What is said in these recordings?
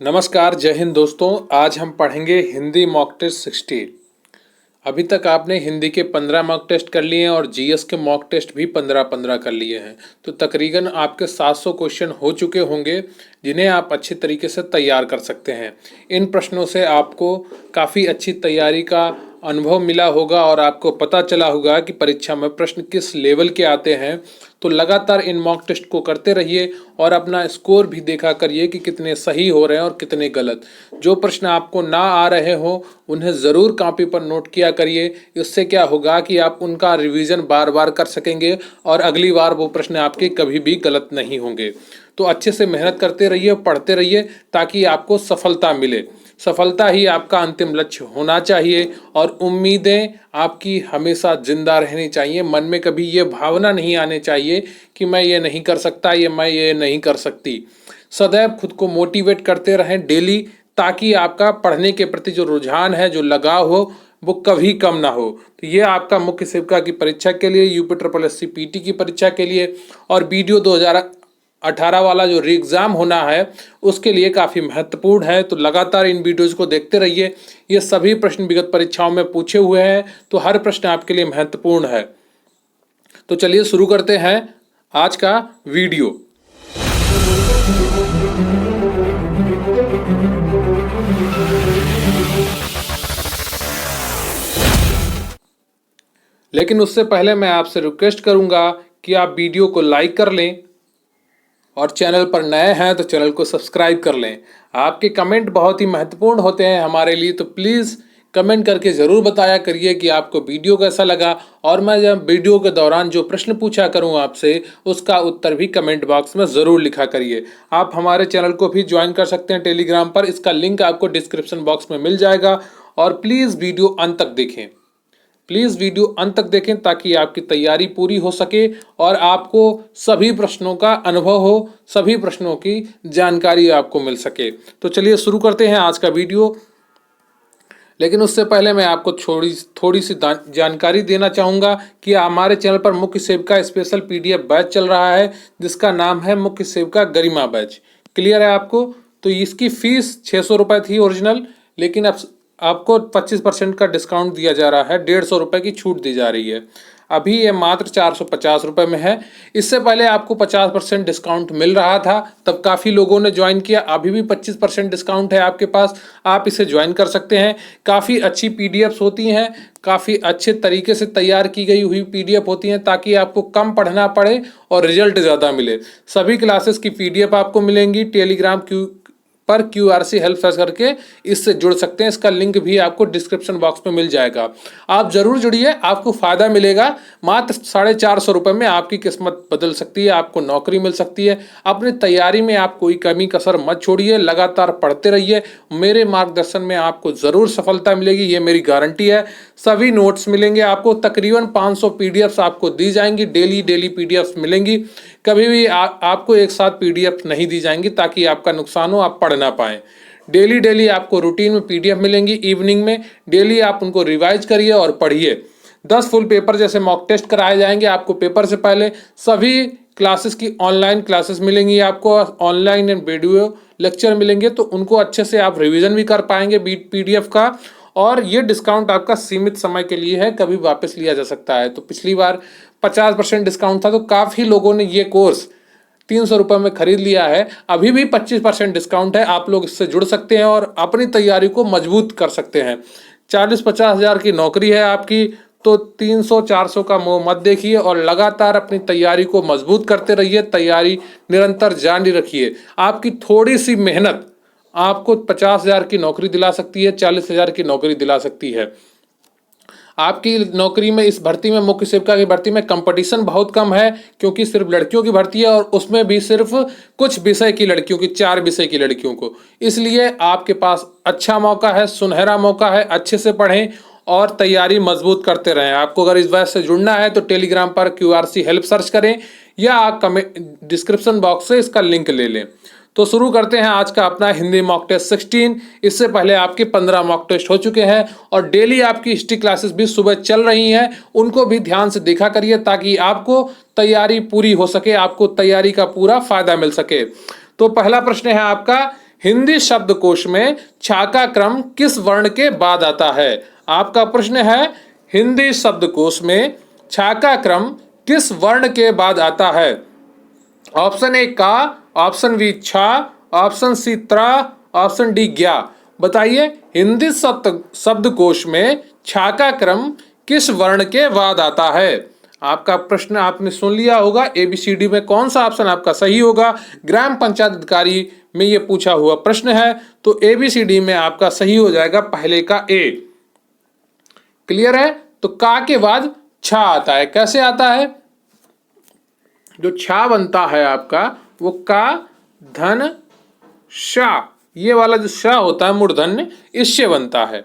नमस्कार, जय हिंद दोस्तों। आज हम पढ़ेंगे हिंदी मॉक टेस्ट 60। अभी तक आपने हिंदी के 15 मॉक टेस्ट कर लिए हैं और जीएस के मॉक टेस्ट भी 15-15 कर लिए हैं। तो तकरीबन आपके 700 क्वेश्चन हो चुके होंगे जिन्हें आप अच्छे तरीके से तैयार कर सकते हैं। इन प्रश्नों से आपको काफ़ी अच्छी तैयारी का अनुभव मिला होगा और आपको पता चला होगा कि परीक्षा में प्रश्न किस लेवल के आते हैं। तो लगातार इन मॉक टेस्ट को करते रहिए और अपना स्कोर भी देखा करिए कि कितने सही हो रहे हैं और कितने गलत। जो प्रश्न आपको ना आ रहे हो उन्हें ज़रूर कॉपी पर नोट किया करिए। इससे क्या होगा कि आप उनका रिवीजन बार बार कर सकेंगे और अगली बार वो प्रश्न आपके कभी भी गलत नहीं होंगे। तो अच्छे से मेहनत करते रहिए, पढ़ते रहिए ताकि आपको सफलता मिले। सफलता ही आपका अंतिम लक्ष्य होना चाहिए और उम्मीदें आपकी हमेशा जिंदा रहनी चाहिए। मन में कभी ये भावना नहीं आने चाहिए कि मैं ये नहीं कर सकता, मैं ये नहीं कर सकती। सदैव खुद को मोटिवेट करते रहें डेली, ताकि आपका पढ़ने के प्रति जो रुझान है, जो लगाव हो, वो कभी कम ना हो। तो ये आपका मुख्य सेविका की परीक्षा के लिए, UP triple S C PT की परीक्षा के लिए और वीडियो 2018 वाला जो री एग्ज़ाम होना है उसके लिए काफ़ी महत्वपूर्ण है। तो लगातार इन वीडियोज़ को देखते रहिए। ये सभी प्रश्न विगत परीक्षाओं में पूछे हुए हैं, तो हर प्रश्न आपके लिए महत्वपूर्ण है। तो चलिए शुरू करते हैं आज का वीडियो। लेकिन उससे पहले मैं आपसे रिक्वेस्ट करूंगा कि आप वीडियो को लाइक कर लें और चैनल पर नए हैं तो चैनल को सब्सक्राइब कर लें। आपके कमेंट बहुत ही महत्वपूर्ण होते हैं हमारे लिए, तो प्लीज़ कमेंट करके ज़रूर बताया करिए कि आपको वीडियो कैसा लगा। और मैं जब वीडियो के दौरान जो प्रश्न पूछा करूं आपसे, उसका उत्तर भी कमेंट बॉक्स में ज़रूर लिखा करिए। आप हमारे चैनल को भी ज्वाइन कर सकते हैं टेलीग्राम पर, इसका लिंक आपको डिस्क्रिप्शन बॉक्स में मिल जाएगा। और प्लीज़ वीडियो अंत तक देखें, प्लीज़ वीडियो अंत तक देखें ताकि आपकी तैयारी पूरी हो सके और आपको सभी प्रश्नों का अनुभव हो, सभी प्रश्नों की जानकारी आपको मिल सके। तो चलिए शुरू करते हैं आज का वीडियो। लेकिन उससे पहले मैं आपको थोड़ी सी जानकारी देना चाहूँगा कि हमारे चैनल पर मुख्य सेविका स्पेशल पीडीएफ बैच चल रहा है जिसका नाम है मुख्य सेविका गरिमा बैच। क्लियर है आपको? तो इसकी फ़ीस 600 रुपये थी ओरिजिनल, लेकिन अब आपको 25% का डिस्काउंट दिया जा रहा है, 150 रुपये की छूट दी जा रही है। अभी ये मात्र 450 रुपये में है। इससे पहले आपको 50% डिस्काउंट मिल रहा था, तब काफ़ी लोगों ने ज्वाइन किया। अभी भी 25% डिस्काउंट है आपके पास, आप इसे ज्वाइन कर सकते हैं। काफ़ी अच्छी पीडीएफ्स होती हैं, काफ़ी अच्छे तरीके से तैयार की गई हुई पीडीएफ होती हैं ताकि आपको कम पढ़ना पड़े और रिजल्ट ज़्यादा मिले। सभी क्लासेस की पीडीएफ आपको मिलेंगी। टेलीग्राम पर QRC हेल्प सर्च करके इससे जुड़ सकते हैं। इसका लिंक भी आपको डिस्क्रिप्शन बॉक्स में मिल जाएगा। आप जरूर जुड़िए, आपको फायदा मिलेगा। मात्र 450 रुपये में आपकी किस्मत बदल सकती है, आपको नौकरी मिल सकती है। अपनी तैयारी में आप कोई कमी कसर मत छोड़िए, लगातार पढ़ते रहिए। मेरे मार्गदर्शन में आपको ज़रूर सफलता मिलेगी, ये मेरी गारंटी है। सभी नोट्स मिलेंगे आपको, तकरीबन 500 पीडीएफ्स आपको दी जाएंगी। डेली पीडीएफ्स मिलेंगी, कभी भी आपको एक साथ पीडीएफ नहीं दी जाएंगी ताकि आपका नुकसान हो, आप पढ़ ना पाएँ। डेली आपको रूटीन में पीडीएफ मिलेंगी इवनिंग में। डेली आप उनको रिवाइज करिए और पढ़िए। 10 फुल पेपर जैसे मॉक टेस्ट कराए जाएंगे आपको पेपर से पहले। सभी क्लासेस की ऑनलाइन क्लासेस मिलेंगी आपको, ऑनलाइन एंड वीडियो लेक्चर मिलेंगे, तो उनको अच्छे से आप रिवीजन भी कर पाएंगे पीडीएफ का। और ये डिस्काउंट आपका सीमित समय के लिए है, कभी वापस लिया जा सकता है। तो पिछली बार 50% डिस्काउंट था, तो काफ़ी लोगों ने ये कोर्स 300 रुपये में खरीद लिया है। अभी भी 25% डिस्काउंट है, आप लोग इससे जुड़ सकते हैं और अपनी तैयारी को मजबूत कर सकते हैं। 40-50 हज़ार की नौकरी है आपकी, तो 300-400 का मोह मत देखिए और लगातार अपनी तैयारी को मजबूत करते रहिए। तैयारी निरंतर जारी रखिए। आपकी थोड़ी सी मेहनत आपको 50 हज़ार की नौकरी दिला सकती है, 40 हज़ार की नौकरी दिला सकती है। आपकी नौकरी में, इस भर्ती में, मुख्य सेविका की भर्ती में कंपटीशन बहुत कम है क्योंकि सिर्फ लड़कियों की भर्ती है और उसमें भी सिर्फ कुछ विषय की लड़कियों की, 4 विषय की लड़कियों को। इसलिए आपके पास अच्छा मौका है, सुनहरा मौका है। अच्छे से पढ़ें और तैयारी मजबूत करते रहें। आपको अगर इस बैच से जुड़ना है तो टेलीग्राम पर QRC हेल्प सर्च करें या आप डिस्क्रिप्शन बॉक्स से इसका लिंक ले लें। तो शुरू करते हैं आज का अपना हिंदी मॉक टेस्ट 16। इससे पहले आपके 15 मॉक टेस्ट हो चुके हैं और डेली आपकी हिस्ट्री क्लासेस भी सुबह चल रही हैं, उनको भी ध्यान से देखा करिए ताकि आपको तैयारी पूरी हो सके, आपको तैयारी का पूरा फायदा मिल सके। तो पहला प्रश्न है आपका हिंदी शब्दकोश में छा का क्रम किस वर्ण के बाद आता है? आपका प्रश्न है, हिंदी शब्दकोश में छा का क्रम किस वर्ण के बाद आता है? ऑप्शन ए का, ऑप्शन बी छा, ऑप्शन सी त्रा, ऑप्शन डी ज्ञा। बताइए, हिंदी शब्दकोश में छा का क्रम किस वर्ण के बाद आता है? आपका प्रश्न आपने सुन लिया होगा। ABCD में कौन सा ऑप्शन आपका सही होगा? ग्राम पंचायत अधिकारी में यह पूछा हुआ प्रश्न है, तो ABCD में आपका सही हो जाएगा पहले का ए। क्लियर है? तो का के बाद छा आता है। कैसे आता है? जो छा बनता है आपका, वो का धन शा, ये वाला जो शा होता है मूर्धन्य, इससे बनता है।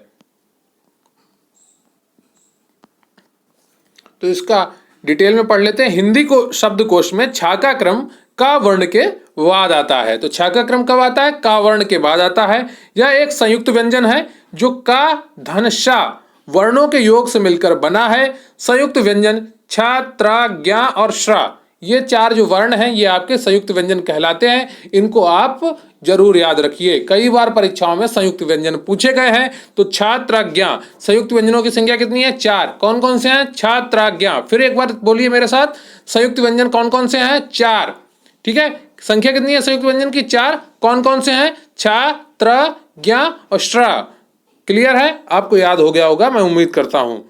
तो इसका डिटेल में पढ़ लेते हैं। हिंदी को शब्दकोश में छा का क्रम का वर्ण के बाद आता है। तो छा का क्रम कब आता है? का वर्ण के बाद आता है। यह एक संयुक्त व्यंजन है जो का धन शा वर्णों के योग से मिलकर बना है। संयुक्त व्यंजन छा, त्रा, ज्ञा और श्रा, ये चार जो वर्ण हैं ये आपके संयुक्त व्यंजन कहलाते हैं। इनको आप जरूर याद रखिए, कई बार परीक्षाओं में संयुक्त व्यंजन पूछे गए हैं। तो छा, त्रा, ज्ञा, संयुक्त व्यंजनों की संख्या कितनी है? 4। कौन कौन से हैं? छा, त्रा, ज्ञा। फिर एक बार बोलिए मेरे साथ, संयुक्त व्यंजन कौन कौन से हैं? 4। ठीक है, संख्या कितनी है संयुक्त व्यंजन की? 4। कौन कौन से हैं? छा, त्रा, ज्ञा और श्रा। क्लियर है? आपको याद हो गया होगा, मैं उम्मीद करता हूं।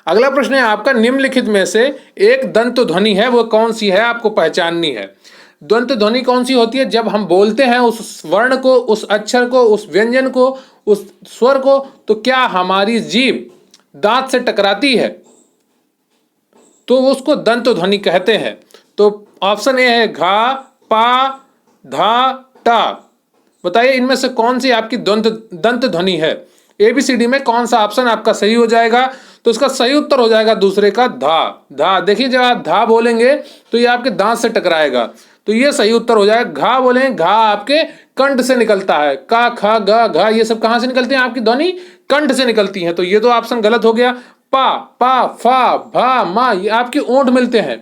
अगला प्रश्न है आपका, निम्नलिखित में से एक दंत ध्वनि है, वो कौन सी है? आपको पहचाननी है। दंत ध्वनि कौन सी होती है? जब हम बोलते हैं उस वर्ण को, उस अक्षर को, उस व्यंजन को, उस स्वर को, तो क्या हमारी जीभ दांत से टकराती है तो उसको दंत ध्वनि कहते हैं। तो ऑप्शन ए है घा, पा, धा, टा। बताइए इनमें से कौन सी आपकी दंत ध्वनि है? ABCD में कौन सा ऑप्शन आपका सही हो जाएगा? तो इसका सही उत्तर हो जाएगा दूसरे का धा। धा, देखिए जब आप धा बोलेंगे तो ये आपके दांत से टकराएगा, तो ये सही उत्तर हो जाएगा। घा बोलेंगे, घा आपके कंठ से निकलता है। का, खा, गा, घा, ये सब कहां से निकलते हैं? आपकी ध्वनि कंठ से निकलती है, तो ये तो ऑप्शन गलत हो गया। पा, पा, फा, भा, मा, ये आपके ओंठ मिलते हैं।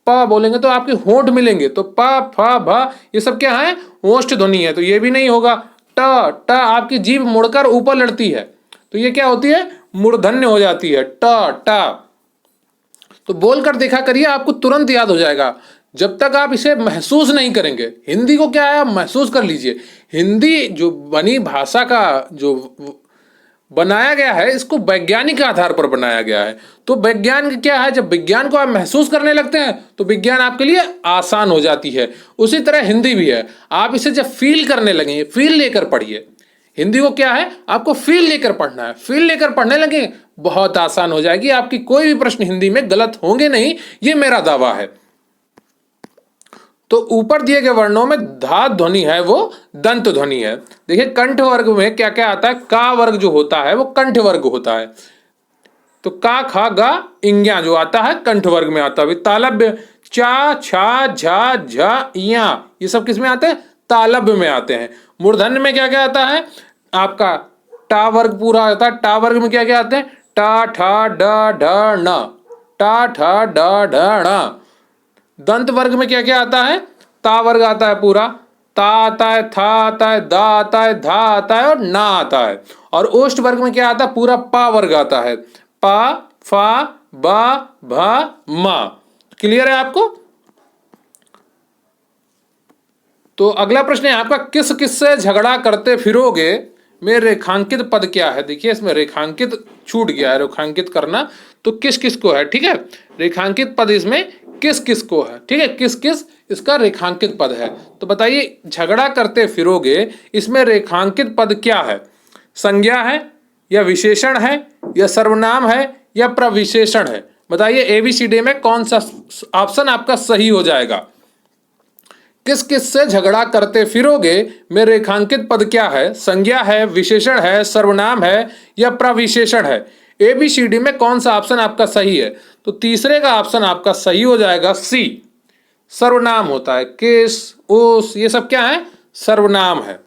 पा बोलेंगे तो आपके होंठ मिलेंगे, तो पा, फा, भा, ये सब क्या है? ओष्ठ ध्वनि है, तो ये भी नहीं होगा। ट, ट आपकी जीभ मुड़कर ऊपर लड़ती है, तो ये क्या होती है? मूर्धन्य हो जाती है। ट, टा। तो बोलकर देखा करिए, आपको तुरंत याद हो जाएगा। जब तक आप इसे महसूस नहीं करेंगे, हिंदी को क्या है, आप महसूस कर लीजिए। हिंदी जो बनी भाषा का जो बनाया गया है, इसको वैज्ञानिक आधार पर बनाया गया है। तो विज्ञान क्या है? जब विज्ञान को आप महसूस करने लगते हैं तो विज्ञान आपके लिए आसान हो जाती है। उसी तरह हिंदी भी है, आप इसे जब फील करने लगेंगे, फील लेकर पढ़िए। हिंदी को क्या है? आपको फील लेकर पढ़ना है। फील लेकर पढ़ने लगे, बहुत आसान हो जाएगी। आपकी कोई भी प्रश्न हिंदी में गलत होंगे नहीं, ये मेरा दावा है। तो ऊपर दिए गए वर्णों में धा ध्वनि है वो दंत ध्वनि है। देखिए कंठ वर्ग में क्या क्या आता है? का वर्ग जो होता है वो कंठ वर्ग होता है। तो का, खा, गा, इंग्या जो आता है कंठ वर्ग में आता है। तालब्य चा, छा, झा, झा, या, ये सब किस में आते हैं? तालब्य में आते हैं। मूर्धन्य में क्या क्या आता है? आपका टा वर्ग पूरा आता है। टा वर्ग में क्या क्या आते हैं? टा, ठा, डा, ढा, ण। टा, ठा, डा, ढा, ण। दंत वर्ग में क्या क्या आता है? ता वर्ग आता है पूरा। ता आता है, था आता है, दा आता है, धा आता है और ना आता है। और ओष्ठ वर्ग में क्या आता है? पूरा पा वर्ग आता है। पा, फा, बा, भा, मा। क्लियर है आपको? तो अगला प्रश्न है आपका, किस किस से झगड़ा करते फिरोगे में रेखांकित पद क्या है? देखिए इसमें रेखांकित छूट गया है, रेखांकित करना। तो किस किस को है? ठीक है, रेखांकित पद इसमें किस किस को है? ठीक है, किस किस इसका रेखांकित पद है। तो बताइए, झगड़ा करते फिरोगे, इसमें रेखांकित पद क्या है? संज्ञा है, या विशेषण है, या सर्वनाम है, या प्रविशेषण है? बताइए ABCD में कौन सा ऑप्शन आपका सही हो जाएगा? किस किस से झगड़ा करते फिरोगे में रेखांकित पद क्या है? संज्ञा है, विशेषण है, सर्वनाम है, या प्रविशेषण है? ABCD में कौन सा ऑप्शन आपका सही है? तो तीसरे का ऑप्शन आपका सही हो जाएगा सी, सर्वनाम होता है। किस, उस, ये सब क्या है? सर्वनाम है।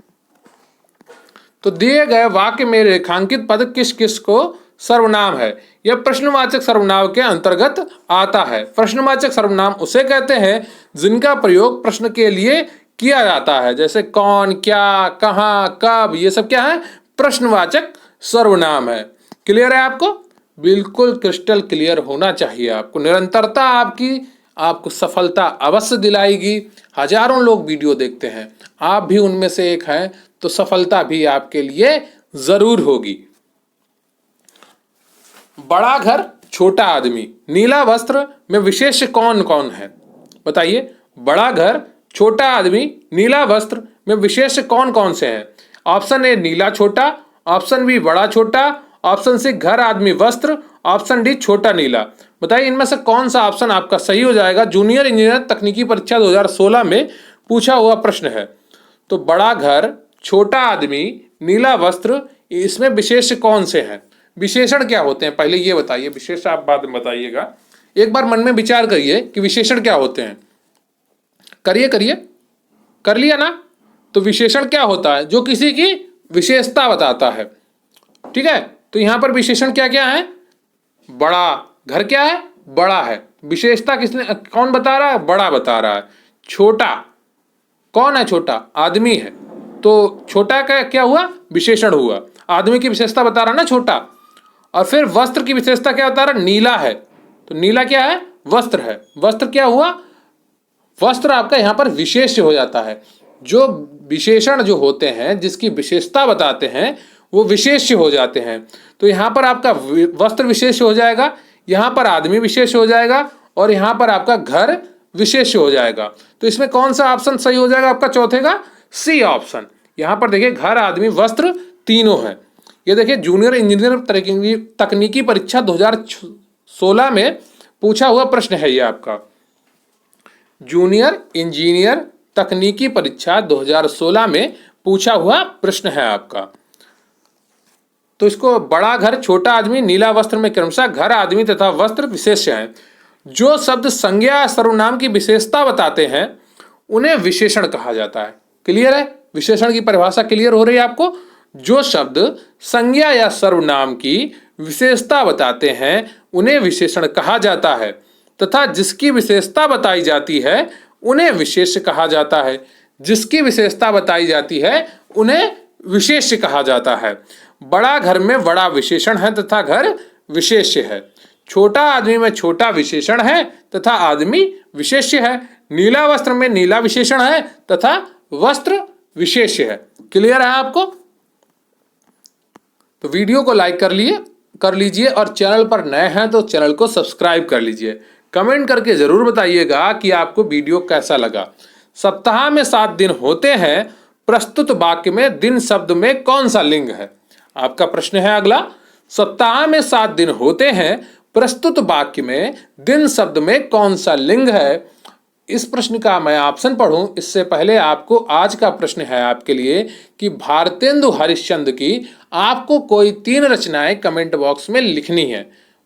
तो दिए गए वाक्य में रेखांकित पद किस किस को सर्वनाम है? यह प्रश्नवाचक सर्वनाम के अंतर्गत आता है। प्रश्नवाचक सर्वनाम उसे कहते हैं जिनका प्रयोग प्रश्न के लिए किया जाता है, जैसे कौन, क्या, कहाँ, कब, ये सब क्या है, प्रश्नवाचक सर्वनाम है। क्लियर है आपको? बिल्कुल क्रिस्टल क्लियर होना चाहिए आपको। निरंतरता आपको सफलता अवश्य दिलाएगी। हजारों लोग वीडियो देखते हैं, आप भी उनमें से एक हैं, तो सफलता भी आपके लिए जरूर होगी। बड़ा घर छोटा आदमी, नीला वस्त्र में विशेष कौन कौन है? बताइए, बड़ा घर छोटा आदमी, नीला वस्त्र में विशेष कौन कौन से हैं? ऑप्शन ए नीला छोटा, ऑप्शन बी बड़ा छोटा, ऑप्शन सी घर आदमी वस्त्र, ऑप्शन डी छोटा नीला। बताइए इनमें से कौन सा ऑप्शन आपका सही हो जाएगा? जूनियर इंजीनियर तकनीकी परीक्षा 2016 में पूछा हुआ प्रश्न है। तो बड़ा घर छोटा आदमी नीला वस्त्र, इसमें विशेष कौन से हैं? विशेषण क्या होते हैं पहले ये बताइए, विशेष आप बाद में बताइएगा। एक बार मन में विचार करिए कि विशेषण क्या होते हैं। करिए करिए, कर लिया ना? तो विशेषण क्या होता है? जो किसी की विशेषता बताता है। ठीक है, तो यहां पर विशेषण क्या क्या है? बड़ा घर क्या है? बड़ा है। विशेषता किसने, कौन बता रहा है? बड़ा बता रहा है। छोटा, कौन है छोटा? आदमी है। तो छोटा का क्या हुआ? विशेषण हुआ। आदमी की विशेषता बता रहा ना छोटा। और फिर वस्त्र की विशेषता क्या बता रहा? नीला है। तो नीला क्या है? वस्त्र है। वस्त्र क्या हुआ? वस्त्र आपका यहां पर विशेष्य हो जाता है। जो विशेषण जो होते हैं, जिसकी विशेषता बताते हैं, वो विशेष्य हो जाते हैं। तो यहां पर आपका वस्त्र विशेष हो जाएगा, यहां पर आदमी विशेष हो जाएगा, और यहां पर आपका घर विशेष हो जाएगा। तो इसमें कौन सा ऑप्शन सही हो जाएगा आपका? चौथे का सी ऑप्शन। यहां पर देखिए, घर आदमी वस्त्र तीनों है। ये देखिए, जूनियर इंजीनियर तकनीकी परीक्षा 2016 में पूछा हुआ प्रश्न है ये आपका। जूनियर इंजीनियर तकनीकी परीक्षा 2016 में पूछा हुआ प्रश्न है आपका। तो इसको बड़ा घर छोटा आदमी नीला वस्त्र में क्रमशः घर आदमी तथा वस्त्र विशेष्य हैं। जो शब्द संज्ञा या सर्वनाम की विशेषता बताते हैं उन्हें विशेषण कहा जाता है। क्लियर है? विशेषण की परिभाषा क्लियर हो रही है आपको? जो शब्द संज्ञा या सर्वनाम की विशेषता बताते हैं उन्हें विशेषण कहा जाता है, तथा जिसकी विशेषता बताई जाती है उन्हें विशेष्य कहा जाता है। जिसकी विशेषता बताई जाती है उन्हें विशेष्य कहा जाता है। बड़ा घर में बड़ा विशेषण है तथा घर विशेष्य है। छोटा आदमी में छोटा विशेषण है तथा आदमी विशेष्य है। नीला वस्त्र में नीला विशेषण है तथा वस्त्र विशेष्य है। क्लियर है आपको? तो वीडियो को लाइक कर लीजिए, और चैनल पर नए हैं तो चैनल को सब्सक्राइब कर लीजिए। कमेंट करके जरूर बताइएगा कि आपको वीडियो कैसा लगा। सप्ताह में 7 दिन होते हैं, प्रस्तुत वाक्य में दिन शब्द में कौन सा लिंग है? आपका प्रश्न है अगला। सप्ताह में 7 दिन होते हैं, प्रस्तुत वाक्य में दिन शब्द में कौन सा लिंग है? इस प्रश्न का मैं ऑप्शन पढ़ूं इससे पहले आपको आज का प्रश्न है आपके लिए कि भारतेंदु हरिश्चंद्र की आपको कोई 3 रचनाएं कमेंट बॉक्स में लिखनी है।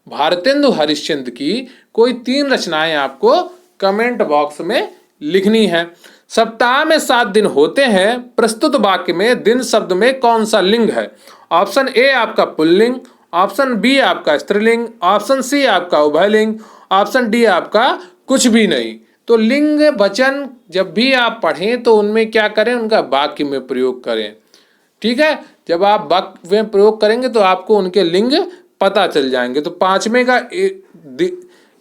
भारतेंदु हरिश्चंद्र की कोई 3 रचनाएं आपको कमेंट बॉक्स में लिखनी है। सप्ताह में 7 दिन होते हैं, प्रस्तुत वाक्य में दिन शब्द में कौन सा लिंग है? ऑप्शन ए आपका पुल्लिंग, ऑप्शन बी आपका स्त्रीलिंग, ऑप्शन सी आपका उभयलिंग, ऑप्शन डी आपका कुछ भी नहीं। तो लिंग वचन जब भी आप पढ़ें तो उनमें क्या करें? उनका वाक्य में प्रयोग करें। ठीक है, जब आप वाक्य में प्रयोग करेंगे तो आपको उनके लिंग पता चल जाएंगे। तो 5वें का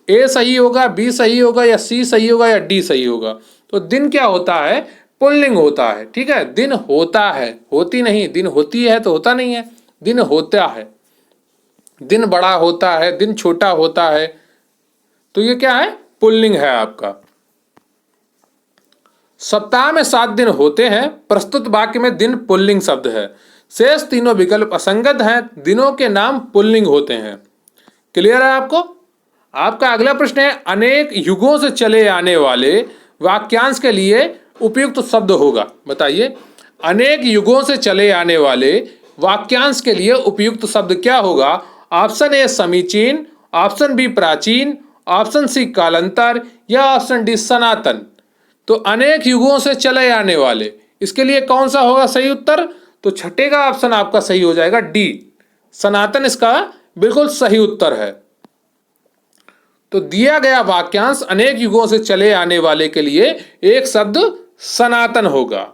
ए सही होगा, बी सही होगा, या सी सही होगा, या डी सही होगा। तो दिन क्या होता है? पुल्लिंग होता है। ठीक है, दिन होता है, होती नहीं। दिन होती है तो होता नहीं है, दिन होता है। दिन बड़ा होता है, दिन छोटा होता है, तो ये क्या है? पुल्लिंग है आपका। सप्ताह में 7 दिन होते हैं, प्रस्तुत वाक्य में दिन पुल्लिंग शब्द है। शेष तीनों विकल्प असंगत हैं, दिनों के नाम पुल्लिंग होते हैं। क्लियर है आपको? आपका अगला प्रश्न है, अनेक युगों से चले आने वाले वाक्यांश के लिए उपयुक्त शब्द होगा। बताइए, अनेक युगों से चले आने वाले वाक्यांश के लिए उपयुक्त शब्द क्या होगा? ऑप्शन ए समीचीन, ऑप्शन बी प्राचीन, ऑप्शन सी कालांतर, या ऑप्शन डी सनातन। तो अनेक युगों से चले आने वाले, इसके लिए कौन सा होगा सही उत्तर? तो छठे का ऑप्शन आपका सही हो जाएगा, डी सनातन, इसका बिल्कुल सही उत्तर है। तो दिया गया वाक्यांश अनेक युगों से चले आने वाले के लिए एक शब्द सनातन होगा।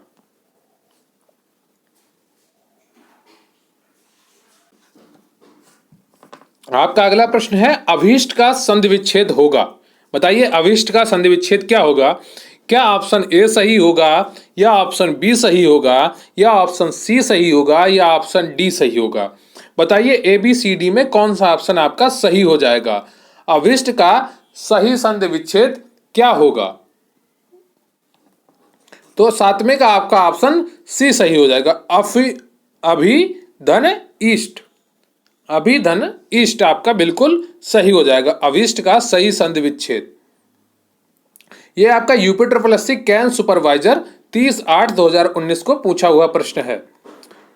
आपका अगला प्रश्न है अभीष्ट का संधि विच्छेद होगा। बताइए अभीष्ट का संधि विच्छेद क्या होगा। क्या ऑप्शन ए सही होगा, या ऑप्शन बी सही होगा, या ऑप्शन सी सही होगा, या ऑप्शन डी सही होगा। बताइए ए बी सी डी में कौन सा ऑप्शन आपका सही हो जाएगा। अभीष्ट का सही संधि विच्छेद क्या होगा। तो सातवें का आपका ऑप्शन सी सही हो जाएगा। अभी धन ईस्ट, अभी धन ईस्ट आपका बिल्कुल सही हो जाएगा। अभीष्ट का सही संधि विच्छेद। यह आपका UP triple S C can supervisor 30/8/2019 को पूछा हुआ प्रश्न है।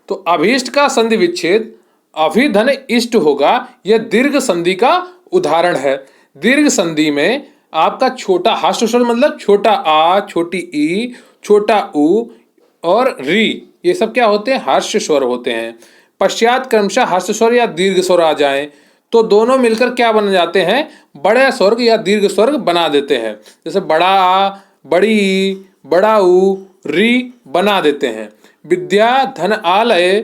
तो अभीष्ट का संधि विच्छेद अभिधन इष्ट होगा। यह दीर्घ संधि का उदाहरण है। दीर्घ संधि में आपका छोटा ह्रस्व स्वर मतलब छोटा आ, छोटी ई, छोटा उ और री, ये सब क्या होते हैं, ह्रस्व स्वर होते हैं। पश्चात क्रमशः ह्रस्व स्वर या दीर्घ स्वर आ जाएं तो दोनों मिलकर क्या बन जाते हैं, बड़े स्वर्ग या दीर्घ स्वर्ग बना देते हैं। जैसे बड़ा आ, बड़ी ई, बड़ा उ, री बना देते हैं। विद्या धन आलय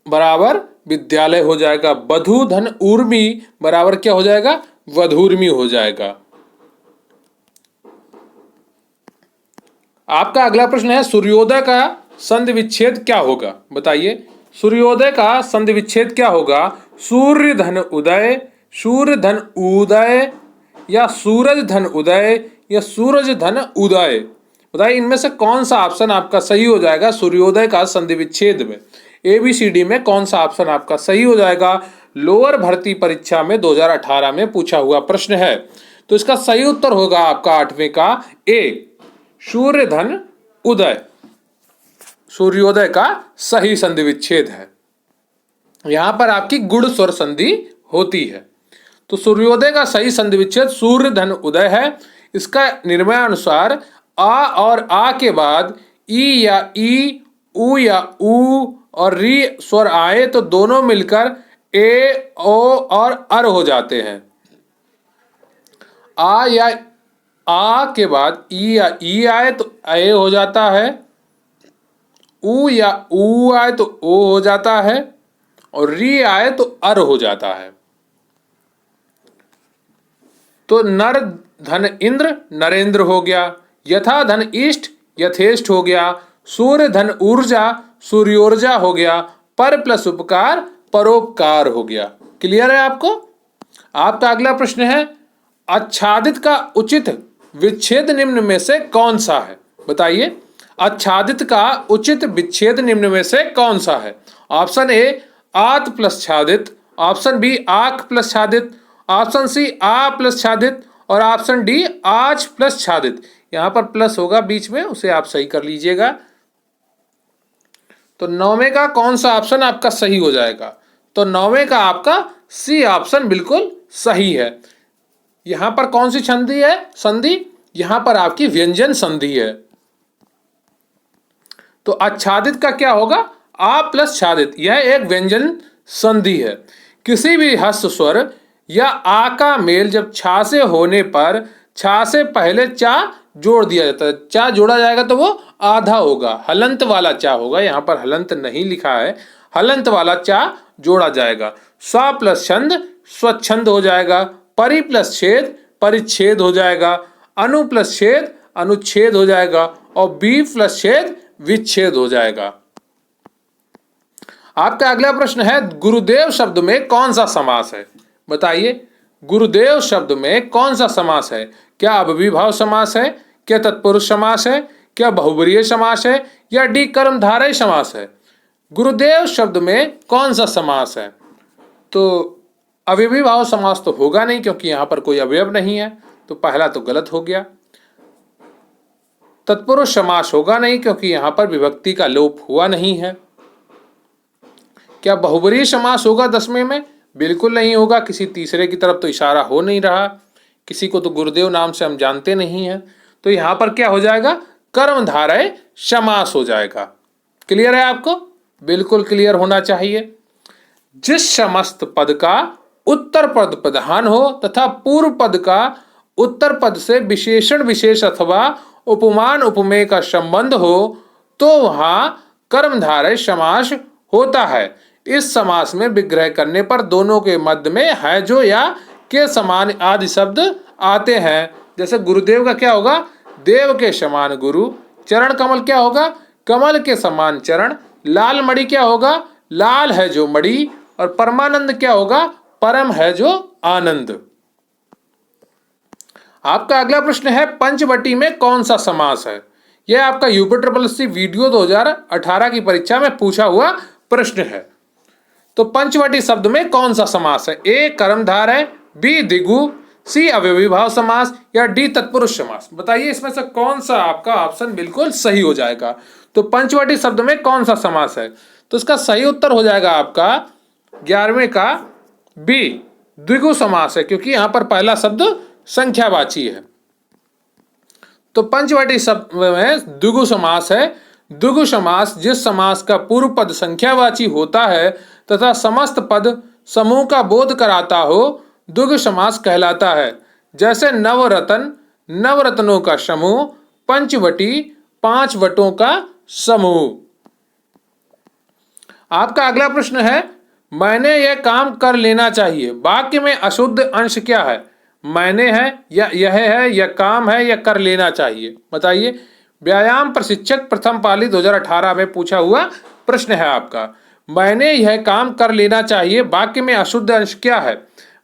बराबर विद्यालय हो जाएगा। वधु धन ऊर्मी बराबर क्या हो जाएगा, वधूर्मी हो जाएगा। आपका अगला प्रश्न है सूर्योदय का संधि विच्छेद क्या होगा। बताइए सूर्योदय का संधि विच्छेद क्या होगा। सूर्य धन उदय, सूर्य धन उदय, या सूरज धन उदय, या सूरज धन उदय। बताइए इनमें से कौन सा ऑप्शन आपका सही हो जाएगा सूर्योदय का संधि विच्छेद में। ABCD में कौन सा ऑप्शन आपका सही हो जाएगा। लोअर भर्ती परीक्षा में 2018 में पूछा हुआ प्रश्न है। तो इसका सही उत्तर होगा आपका 8वें का ए, सूर्य धन उदय। सूर्योदय का सही संधि विच्छेद है। यहां पर आपकी गुण स्वर संधि होती है। तो सूर्योदय का सही संधि विच्छेद सूर्य धन उदय है। इसका निर्णय अनुसार आ और आ के बाद ई या ई, उ या उ और री स्वर आए तो दोनों मिलकर ए, ओ और अर हो जाते हैं। आ या आ के बाद ई या ई आए तो ए हो जाता है। उ या उ आए तो ओ हो जाता है, और री आए तो अर हो जाता है। तो नर धन इंद्र नरेंद्र हो गया। यथा धन इष्ट यथेष्ट हो गया। सूर्य धन ऊर्जा सूर्योर्जा हो गया। पर प्लस उपकार परोपकार हो गया। क्लियर है आपको। आपका अगला प्रश्न है आच्छादित का उचित विच्छेद निम्न में से कौन सा है। बताइए आच्छादित का उचित विच्छेद निम्न में से कौन सा है। ऑप्शन ए आत प्लस छादित, ऑप्शन बी आक प्लस छादित, ऑप्शन सी आ प्लस छादित, और ऑप्शन डी आज प्लस छादित। यहां पर प्लस होगा बीच में, उसे आप सही कर लीजिएगा। तो 9वें का कौन सा ऑप्शन आपका सही हो जाएगा। तो 9वें का आपका सी ऑप्शन बिल्कुल सही है। यहां पर कौन सी संधि है, संधि यहां पर आपकी व्यंजन संधि है। तो आच्छादित का क्या होगा, आ प्लस छादित, यह एक व्यंजन संधि है। किसी भी ह्रस्व स्वर या आ का मेल जब छा से होने पर छा से पहले चा जोड़ दिया जाता है। चा जोड़ा जाएगा तो वो आधा होगा, हलंत वाला चा होगा। यहाँ पर हलंत नहीं लिखा है, हलंत वाला चा जोड़ा जाएगा। स्व प्लस छंद स्वच्छंद हो जाएगा। परि प्लस छेद परिच्छेद हो जाएगा। अनु प्लस छेद अनुच्छेद हो जाएगा। और बी प्लस छेद विच्छेद हो जाएगा। आपका अगला प्रश्न है गुरुदेव शब्द में कौन सा समास है। बताइए गुरुदेव शब्द में कौन सा समास है। क्या अव्ययीभाव समास है, क्या तत्पुरुष समास है, क्या बहुब्रीहि समास है, या डी कर्मधारय समास है। गुरुदेव शब्द में कौन सा समास है। तो अव्ययीभाव समास तो होगा नहीं क्योंकि यहां पर कोई अवयव नहीं है, तो पहला तो गलत हो गया। तत्पुरुष समास होगा नहीं क्योंकि यहां पर विभक्ति का लोप हुआ नहीं है। क्या बहुब्रीहि समास होगा 10वें में, बिल्कुल नहीं होगा। किसी तीसरे की तरफ तो इशारा हो नहीं रहा, किसी को तो गुरुदेव नाम से हम जानते नहीं हैं। तो यहां पर क्या हो जाएगा, कर्मधारय समास हो जाएगा। क्लियर है आपको, बिल्कुल क्लियर होना चाहिए। जिस समस्त पद का उत्तर पद प्रधान हो तथा पूर्व पद का उत्तर पद से विशेषण विशेष अथवा उपमान उपमेय का संबंध हो तो वहां कर्मधारय समास होता है। इस समास में विग्रह करने पर दोनों के मध्य में है जो या के समान आदि शब्द आते हैं। जैसे गुरुदेव का क्या होगा, देव के समान गुरु। चरण कमल क्या होगा, कमल के समान चरण। लाल मणि क्या होगा, लाल है जो मणि। और परमानंद क्या होगा, परम है जो आनंद। आपका अगला प्रश्न है पंचवटी में कौन सा समास है। यह आपका यूपीएससी वीडियो 2018 की परीक्षा में पूछा हुआ प्रश्न है। तो पंचवटी शब्द में कौन सा समास है। ए कर्मधार है, बी द्विगु, सी अव्ययीभाव समास या डी तत्पुरुष समास। बताइए इसमें से कौन सा आपका ऑप्शन बिल्कुल सही हो जाएगा। तो पंचवटी शब्द में कौन सा समास है, तो इसका सही उत्तर हो जाएगा आपका 11वें का बी द्विगु समास है, क्योंकि यहां पर पहला शब्द संख्यावाची है। तो पंचवटी शब्द में द्विगु समास है। द्विगु समास जिस समास का पूर्व पद संख्यावाची होता है तथा समस्त पद समूह का बोध कराता हो, द्विगु समास कहलाता है। जैसे नवरत्न, नवरत्नों का समूह। पंचवटी, 5 वटों का समूह। आपका अगला प्रश्न है मैंने यह काम कर लेना चाहिए। वाक्य में अशुद्ध अंश क्या है। मैंने है या यह है या काम है या कर लेना चाहिए। बताइए। व्यायाम प्रशिक्षक प्रथम पाली 2018 में पूछा हुआ प्रश्न है आपका। मैंने यह काम कर लेना चाहिए, वाक्य में अशुद्ध अंश क्या है।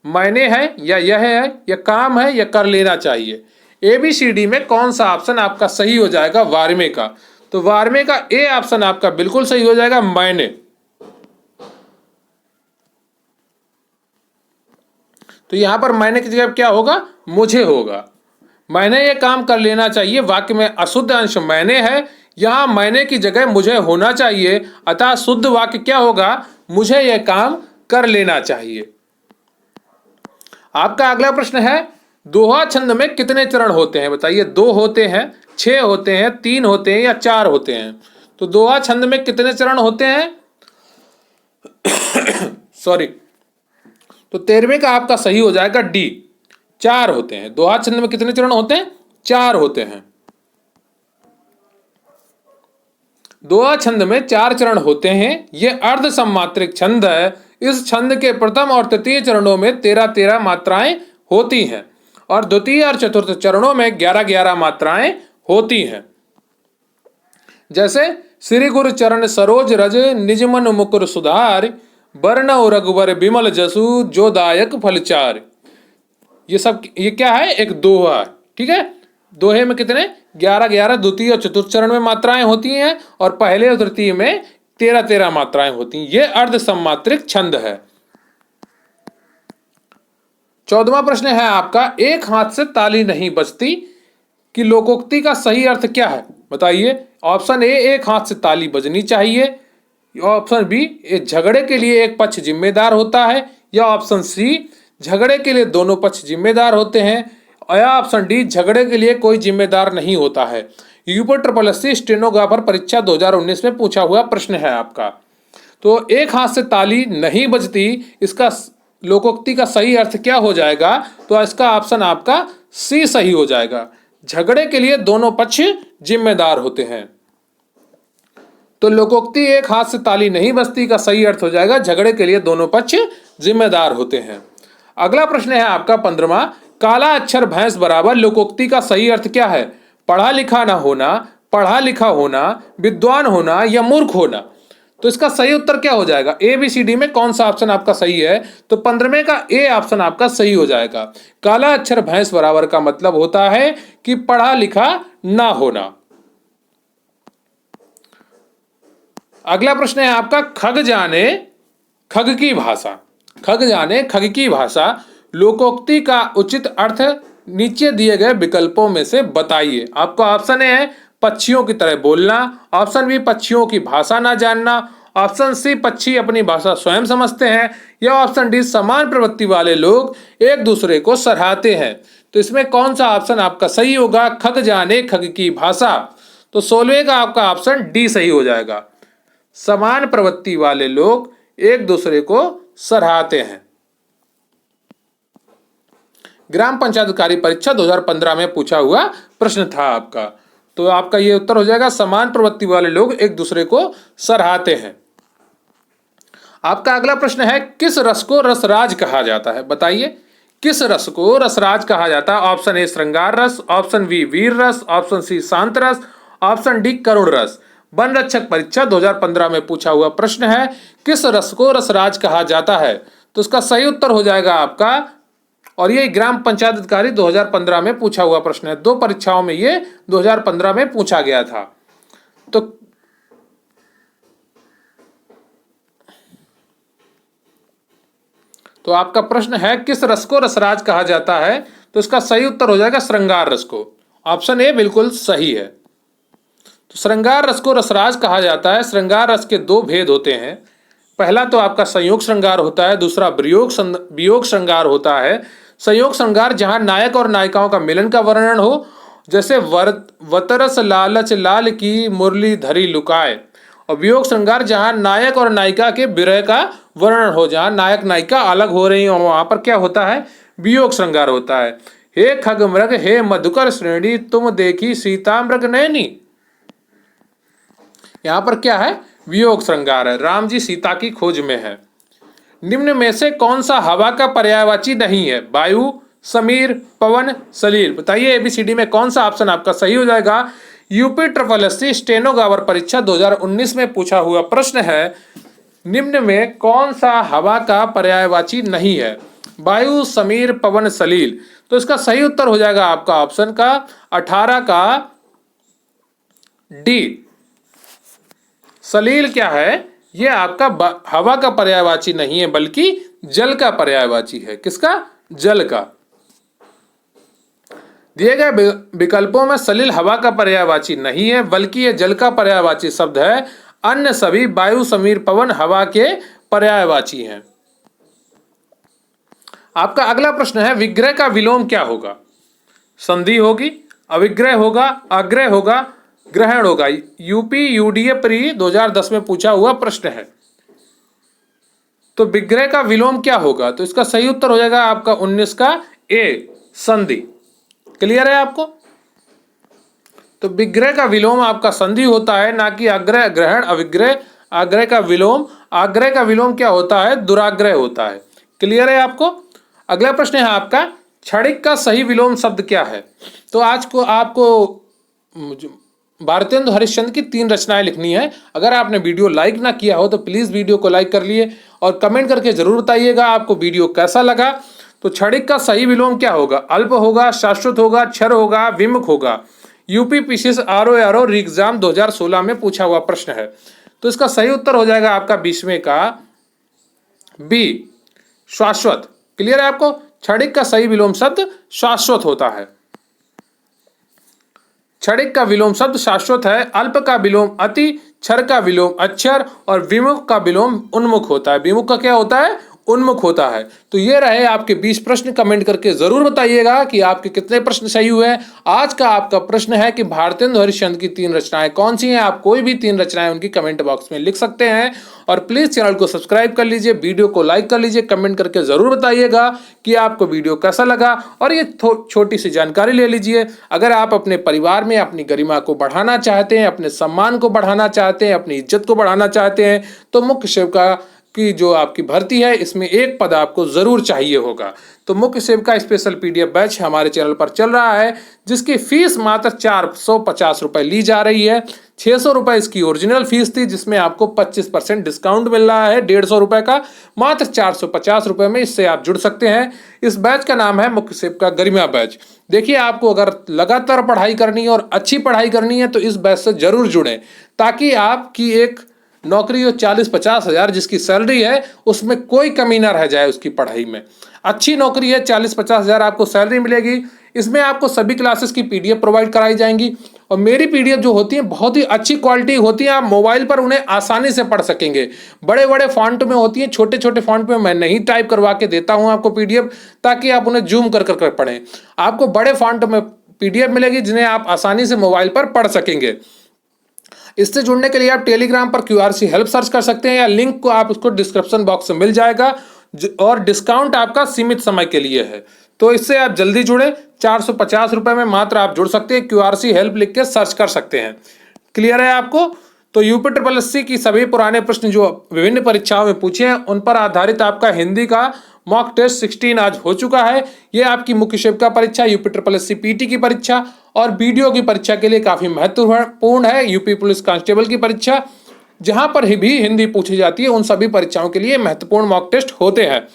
मैंने है या यह है या काम है या कर लेना चाहिए। ABCD में कौन सा ऑप्शन आपका सही हो जाएगा, 12वें का। तो 12वें का ए ऑप्शन आपका बिल्कुल सही हो जाएगा, मैंने। तो यहां पर मैंने की जगह क्या होगा, मुझे होगा। मैंने ये काम कर लेना चाहिए, वाक्य में अशुद्ध अंश मैंने है, यहां मैंने की जगह मुझे होना चाहिए, अतः शुद्ध वाक्य क्या होगा, मुझे यह काम कर लेना चाहिए। आपका अगला प्रश्न है दोहा छंद में कितने चरण होते हैं। बताइए। 2 होते हैं, 6 होते हैं, 3 होते हैं या 4 होते हैं। तो दोहा छंद में कितने चरण होते हैं सॉरी। तो 13वें का आपका सही हो जाएगा डी, 4 होते हैं। दोहा छंद में कितने चरण होते हैं, 4 होते हैं। दोहा छंद में 4 चरण होते हैं। यह अर्ध सम्मात्रिक छंद है। इस छंद के प्रथम और तृतीय चरणों में 13-13 मात्राएं होती हैं और द्वितीय और चतुर्थ चरणों में 11-11 मात्राएं होती हैं। जैसे श्री गुरु चरण सरोज रज निज मन मुकुर सुधार, वर्ण रघुवर विमल जसु जो दायक फलचार। ये क्या है, एक दोहा। ठीक है। दोहे में कितने 11-11 द्वितीय और चतुर्थ चरण में मात्राएं होती हैं और पहले और तृतीय में 13-13 मात्राएं होती हैं। यह अर्ध सम्मात्रिक छंद है। 14वां प्रश्न है आपका एक हाथ से ताली नहीं बजती कि लोकोक्ति का सही अर्थ क्या है। बताइए। ऑप्शन ए एक हाथ से ताली बजनी चाहिए, ऑप्शन बी झगड़े के लिए एक पक्ष जिम्मेदार होता है, या ऑप्शन सी झगड़े के लिए दोनों पक्ष जिम्मेदार होते हैं, या ऑप्शन डी झगड़े के लिए कोई जिम्मेदार नहीं होता है। यूपीएससी स्टेनोग्राफर परीक्षा 2019 में पूछा हुआ प्रश्न है आपका। तो एक हाथ से ताली नहीं बजती, इसका लोकोक्ति का सही अर्थ क्या हो जाएगा। तो इसका ऑप्शन आपका सी सही हो जाएगा, झगड़े के लिए दोनों पक्ष जिम्मेदार होते हैं। तो लोकोक्ति एक हाथ से ताली नहीं बजती का सही अर्थ हो जाएगा, झगड़े के लिए दोनों पक्ष जिम्मेदार होते हैं। अगला प्रश्न है आपका 15वां। काला अक्षर भैंस बराबर लोकोक्ति का सही अर्थ क्या है। पढ़ा लिखा ना होना, पढ़ा लिखा होना, विद्वान होना या मूर्ख होना। तो इसका सही उत्तर क्या हो जाएगा। ABCD में कौन सा ऑप्शन आपका सही है। तो 15वें का ए ऑप्शन आपका सही हो जाएगा। काला अक्षर भैंस बराबर का मतलब होता है कि पढ़ा लिखा ना होना। अगला प्रश्न है आपका खग जाने खग की भाषा। खग जाने खग की भाषा लोकोक्ति का उचित अर्थ नीचे दिए गए विकल्पों में से बताइए। आपका ऑप्शन ए है पक्षियों की तरह बोलना, ऑप्शन बी पक्षियों की भाषा ना जानना, ऑप्शन सी पक्षी अपनी भाषा स्वयं समझते हैं, या ऑप्शन डी समान प्रवृत्ति वाले लोग एक दूसरे को सराहते हैं। तो इसमें कौन सा ऑप्शन आपका सही होगा, खग जाने खग की भाषा। तो 16वें का आपका ऑप्शन डी सही हो जाएगा, समान प्रवृत्ति वाले लोग एक दूसरे को सराहते हैं। ग्राम पंचायत अधिकारी परीक्षा 2015 में पूछा हुआ प्रश्न था आपका। तो आपका ये उत्तर हो जाएगा, समान प्रवृत्ति वाले लोग एक दूसरे को सराहते हैं। आपका अगला प्रश्न है, किस रस को रसराज कहा जाता है? बताइए, किस रस को रसराज कहा जाता है? ऑप्शन ए श्रृंगार रस, ऑप्शन बी वीर रस, ऑप्शन सी शांत रस, ऑप्शन डी करुण रस। वन रक्षक परीक्षा 2015 में पूछा हुआ प्रश्न है, किस रस को रसराज कहा जाता है? तो इसका सही उत्तर हो जाएगा आपका, और ये ग्राम पंचायत अधिकारी 2015 में पूछा हुआ प्रश्न है। 2 परीक्षाओं में ये 2015 में पूछा गया था। तो आपका प्रश्न है, किस रस को रसराज कहा जाता है? तो इसका सही उत्तर हो जाएगा श्रृंगार रस को। ऑप्शन ए बिल्कुल सही है। तो श्रृंगार रस को रसराज कहा जाता है। श्रृंगार रस के 2 भेद होते हैं। पहला तो आपका संयोग श्रृंगार होता है, दूसरा वियोग श्रृंगार होता है। संयोग श्रृंगार जहां नायक और नायिकाओं का मिलन का वर्णन हो, जैसे वतरस लालच लाल की मुरली धरी लुकाए। और वियोग श्रृंगार जहां नायक और नायिका के विरह का वर्णन हो, जहां नायक नायिका अलग हो रही हो, वहां पर क्या होता है? वियोग श्रृंगार होता है। हे खग मृग हे मधुकर श्रेणी, तुम देखी सीता मृग नैनी। यहां पर क्या है? वियोग श्रृंगार है। राम जी सीता की खोज में है। निम्न में से कौन सा हवा का पर्यायवाची नहीं है? वायु, समीर, पवन, सलील। बताइए एबीसीडी में कौन सा ऑप्शन आपका सही हो जाएगा? यूपी SSC स्टेनोग्राफर परीक्षा 2019 में पूछा हुआ प्रश्न है, निम्न में कौन सा हवा का पर्यायवाची नहीं है? वायु, समीर, पवन, सलील। तो इसका सही उत्तर हो जाएगा आपका ऑप्शन का 18 का डी। सलील क्या है? यह आपका हवा का पर्यायवाची नहीं है, बल्कि जल का पर्यायवाची है। किसका? जल का। दिए गए विकल्पों में सलील हवा का पर्यायवाची नहीं है, बल्कि यह जल का पर्यायवाची शब्द है। अन्य सभी वायु, समीर, पवन हवा के पर्यायवाची हैं। आपका अगला प्रश्न है, विग्रह का विलोम क्या होगा? संधि होगी, अविग्रह होगा, अग्रह होगा, ग्रहण होगा। यूपी UDA प्री 2010 में पूछा हुआ प्रश्न है। तो विग्रह का विलोम क्या होगा? तो इसका सही उत्तर हो जाएगा आपका 19 का ए, संधि। क्लियर है आपको? तो विग्रह का विलोम आपका संधि होता है, ना कि अग्रह, ग्रहण, अविग्रह। आग्रह का विलोम, आग्रह का विलोम क्या होता है? दुराग्रह होता है। क्लियर है आपको? अगला प्रश्न है आपका, क्षणिक का सही विलोम शब्द क्या है? तो आज को आपको भारतेंदु हरिश्चंद्र की 3 रचनाएं लिखनी है। अगर आपने वीडियो लाइक ना किया हो तो प्लीज वीडियो को लाइक कर लिए और कमेंट करके जरूर बताइएगा आपको वीडियो कैसा लगा। तो क्षणिक का सही विलोम क्या होगा? अल्प होगा, शाश्वत होगा, क्षर होगा, विमुख होगा। यूपी PCS RO एग्जाम 2016 में पूछा हुआ प्रश्न है। तो इसका सही उत्तर हो जाएगा आपका 20वें का बी, शाश्वत। क्लियर है आपको? क्षणिक का सही विलोम शब्द शाश्वत होता है। क्षणिक का विलोम शब्द शाश्वत है। अल्प का विलोम अति, क्षर का विलोम अक्षर और विमुख का विलोम उन्मुख होता है। विमुख का क्या होता है? उन्मुख होता है। तो ये रहे आपके 20 प्रश्न। कमेंट करके जरूर बताइएगा कि आपके कितने प्रश्न सही हुए। आज का आपका प्रश्न है कि भारतेंदु हरिश्चंद्र की 3 रचनाएं कौन सी हैं? आप कोई भी 3 रचनाएं उनकी कमेंट बॉक्स में लिख सकते हैं। और प्लीज चैनल को सब्सक्राइब कर लीजिए, वीडियो को लाइक कर लीजिए, कमेंट करके जरूर बताइएगा कि आपको वीडियो कैसा लगा। और ये छोटी सी जानकारी ले लीजिए, अगर आप अपने परिवार में अपनी गरिमा को बढ़ाना चाहते हैं, अपने सम्मान को बढ़ाना चाहते हैं, अपनी इज्जत को बढ़ाना चाहते हैं, तो मुख्य सेविका की जो आपकी भर्ती है इसमें एक पद आपको जरूर चाहिए होगा। तो मुख्य सेविका स्पेशल PDF बैच हमारे चैनल पर चल रहा है, जिसकी फीस मात्र 450 रुपए ली जा रही है। 600 रुपए इसकी ओरिजिनल फीस थी, जिसमें आपको 25% डिस्काउंट मिल रहा है 150 रुपए का। मात्र 450 रुपए में इससे आप जुड़ सकते हैं। इस बैच का नाम है मुख्य सेविका गरिमा बैच। देखिए, आपको अगर लगातार पढ़ाई करनी है और अच्छी पढ़ाई करनी है तो इस बैच से जरूर जुड़ें, ताकि आपकी एक नौकरी हो 40-50 हजार जिसकी सैलरी है, उसमें कोई कमी ना रह जाए। उसकी पढ़ाई में अच्छी नौकरी है, 40-50 हजार आपको सैलरी मिलेगी। इसमें आपको सभी क्लासेस की PDF प्रोवाइड कराई जाएंगी। और मेरी PDF जो होती है बहुत ही अच्छी क्वालिटी होती है। आप मोबाइल पर उन्हें आसानी से पढ़ सकेंगे। बड़े बड़े फॉन्ट में होती है, छोटे छोटे फॉन्ट में मैं नहीं टाइप करवा के देता हूं आपको PDF, ताकि आप उन्हें जूम कर कर पढ़ें। आपको बड़े फॉन्ट में PDF मिलेगी, जिन्हें आप आसानी से मोबाइल पर पढ़ सकेंगे। इससे जुड़ने के लिए आप टेलीग्राम पर QRC हेल्प सर्च कर सकते हैं, या लिंक को आप उसको डिस्क्रिप्शन बॉक्स में मिल जाएगा। और डिस्काउंट आपका सीमित समय के लिए है। तो इससे आप जल्दी जुड़े। 450 रुपये में मात्र आप जुड़ सकते हैं। QRC हेल्प लिख के सर्च कर सकते हैं। क्लियर है आपको? तो UPSSC की सभी पुराने प्रश्न जो विभिन्न परीक्षाओं में पूछे हैं उन पर आधारित आपका हिंदी का मॉक टेस्ट 16 आज हो चुका है। ये आपकी मुख्य सेविका परीक्षा, UPSSC PT की परीक्षा और BDO की परीक्षा के लिए काफी महत्वपूर्ण है। यूपी पुलिस कांस्टेबल की परीक्षा जहां पर भी हिंदी पूछी जाती है, उन सभी परीक्षाओं के लिए महत्वपूर्ण मॉक टेस्ट होते हैं।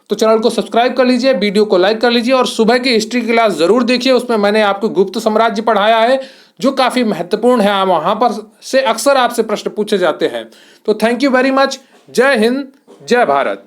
तो चैनल को सब्सक्राइब कर लीजिए, वीडियो को लाइक कर लीजिए और सुबह की हिस्ट्री क्लास जरूर देखिए। उसमें मैंने आपको गुप्त साम्राज्य पढ़ाया है जो काफी महत्वपूर्ण है। वहां पर से अक्सर आपसे प्रश्न पूछे जाते हैं। तो थैंक यू वेरी मच। जय हिंद, जय भारत।